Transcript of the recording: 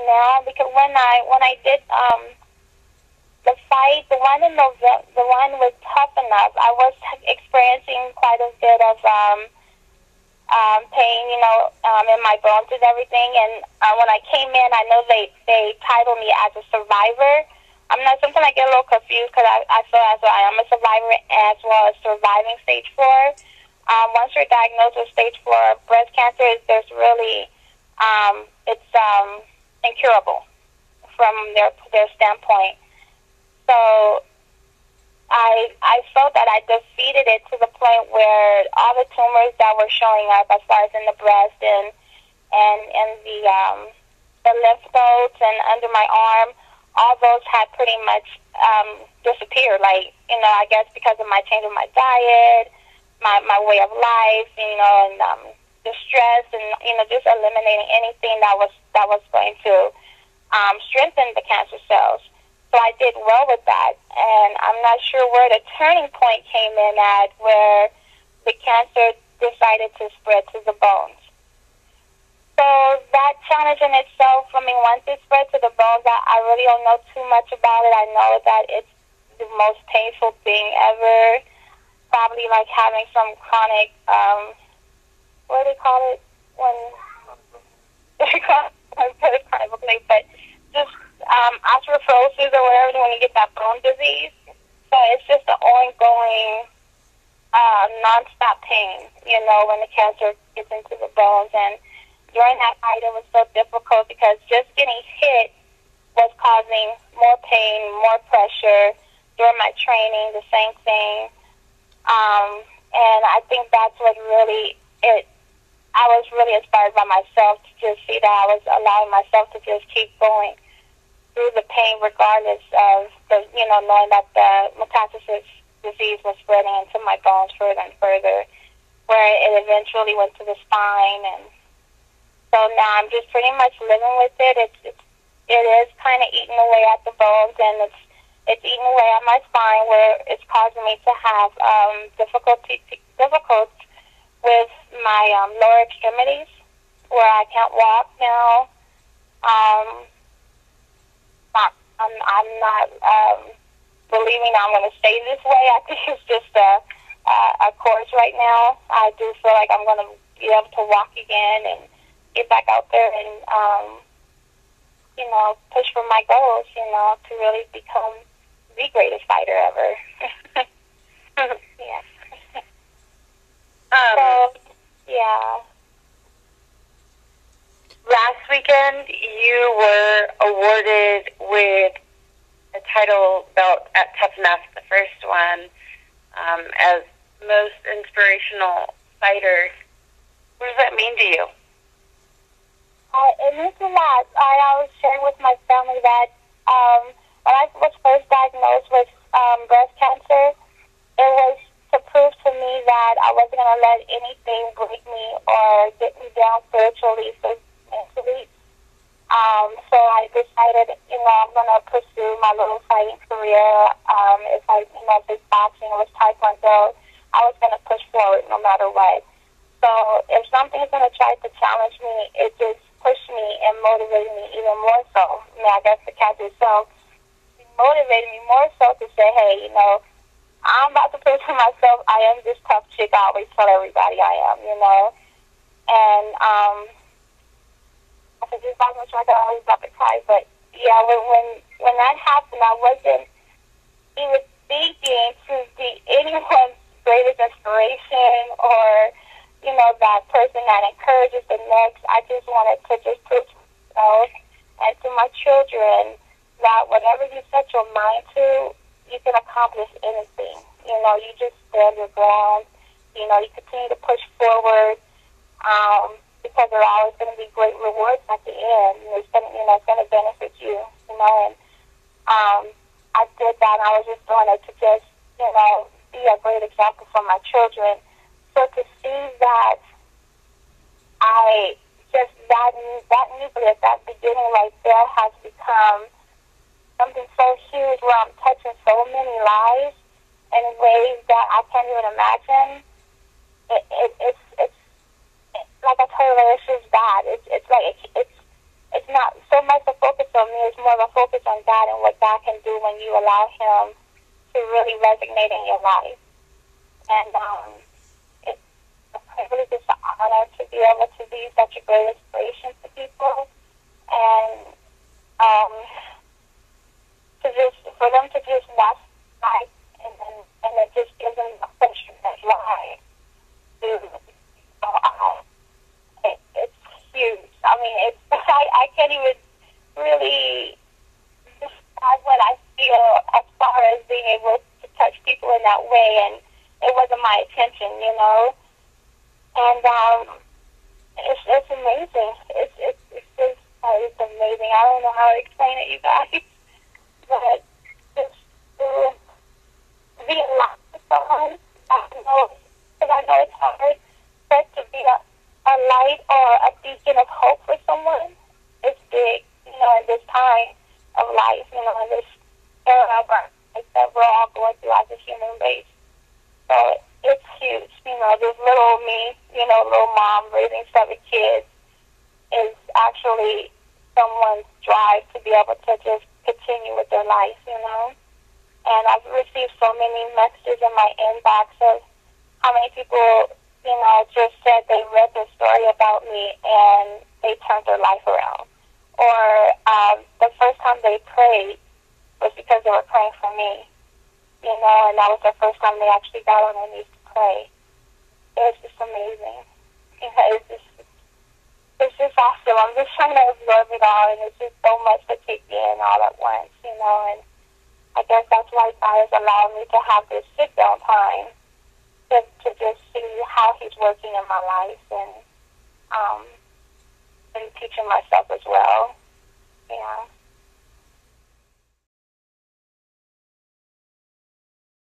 now because when I did the fight, the one in November, the one was tough enough. I was experiencing quite a bit of pain, in my bones and everything. And when I came in, I know they titled me as a survivor. Sometimes I get a little confused because I feel as though I am a survivor as well as surviving stage 4. Once you're diagnosed with stage 4 breast cancer, there's really, it's incurable from their standpoint. So I felt that I defeated it to the point where all the tumors that were showing up as far as in the breast and the lymph nodes and under my arm, all those had pretty much disappeared. Like, I guess because of my change of my diet, my way of life, and the stress and, just eliminating anything that was going to strengthen the cancer cells. So I did well with that, and I'm not sure where the turning point came in at where the cancer decided to spread to the bones. So that challenge in itself, once it spread to the bones, I really don't know too much about it. I know that it's the most painful thing ever, probably like having some chronic, what do they call it? But just osteoporosis or whatever when you get that bone disease. So it's just an ongoing, non-stop pain, when the cancer gets into the bones. And during that fight, it was so difficult because just getting hit was causing more pain, more pressure. During my training, the same thing. And I think that's what really I was really inspired by myself to just see that I was allowing myself to just keep going through the pain regardless of knowing that the metastasis disease was spreading into my bones further and further, where it eventually went to the spine. And so now I'm just pretty much living with it. It is kind of eating away at the bones, and it's eating away at my spine, where it's causing me to have difficulty with my lower extremities, where I can't walk now. I'm not believing I'm going to stay this way. I think it's just a course right now. I do feel like I'm going to be able to walk again and get back out there and, push for my goals, to really become the greatest fighter ever. Yeah. Yeah. Last weekend, you were awarded with a title belt at Tough Enough, the first one, as most inspirational fighter. What does that mean to you? It means a lot. I was sharing with my family that when I was first diagnosed with breast cancer, it was to prove to me that I wasn't going to let anything break me or get me down spiritually, so mentally. So I decided, I'm going to pursue my little fighting career. If this boxing or taekwondo, I was going to push forward no matter what. So if something is going to try to challenge me, it just pushed me and motivated me even more so. I guess the cancer itself motivated me more so to say, hey, I'm about to prove to myself I am this tough chick I always tell everybody I am, And I said, just like I always about to cry. But yeah, when that happened, I wasn't even thinking to be anyone's greatest inspiration or, that person that encourages the next. I just wanted to just prove to myself and to my children that whatever you set your mind to, you can accomplish anything. You just stand your ground. You continue to push forward because there are always going to be great rewards at the end. It's going to benefit you. And I did that, and I was just doing it to just, be a great example for my children. So to see that that nucleus, that beginning right there has become something so huge where I'm touching so many lives in ways that I can't even imagine. It's like I told her, it's just that. It's not so much a focus on me, it's more of a focus on God and what God can do when you allow Him to really resonate in your life. And it's a privilege, it's an honor to be able to be such a great inspiration to people, and to just for them to just watch life, and it just gives them a picture of life. It's huge. I mean, I can't even really describe what I feel as far as being able to touch people in that way, and it wasn't my intention, you know. And it's amazing. It's just it's amazing. I don't know how to explain it, you guys, but just to be alive with someone, I know it's hard, but to be a light or a beacon of hope for someone is big, you know, in this time of life, you know, in this era of our life that we're all going through as a human race. So it's huge, you know, this little me, you know, little mom raising 7 kids is actually someone's drive to be able to just continue with their life, you know. And I've received so many messages in my inbox of how many people, you know, just said they read the story about me and they turned their life around. Or the first time they prayed was because they were praying for me, you know, and that was the first time they actually got on their knees to pray. It was just amazing. You know, it's just awesome. I'm just trying to absorb it all, and it's just so much to take in all at once, you know, and I guess that's why God has allowed me to have this sit-down time to just see how He's working in my life, and teaching myself as well. Yeah.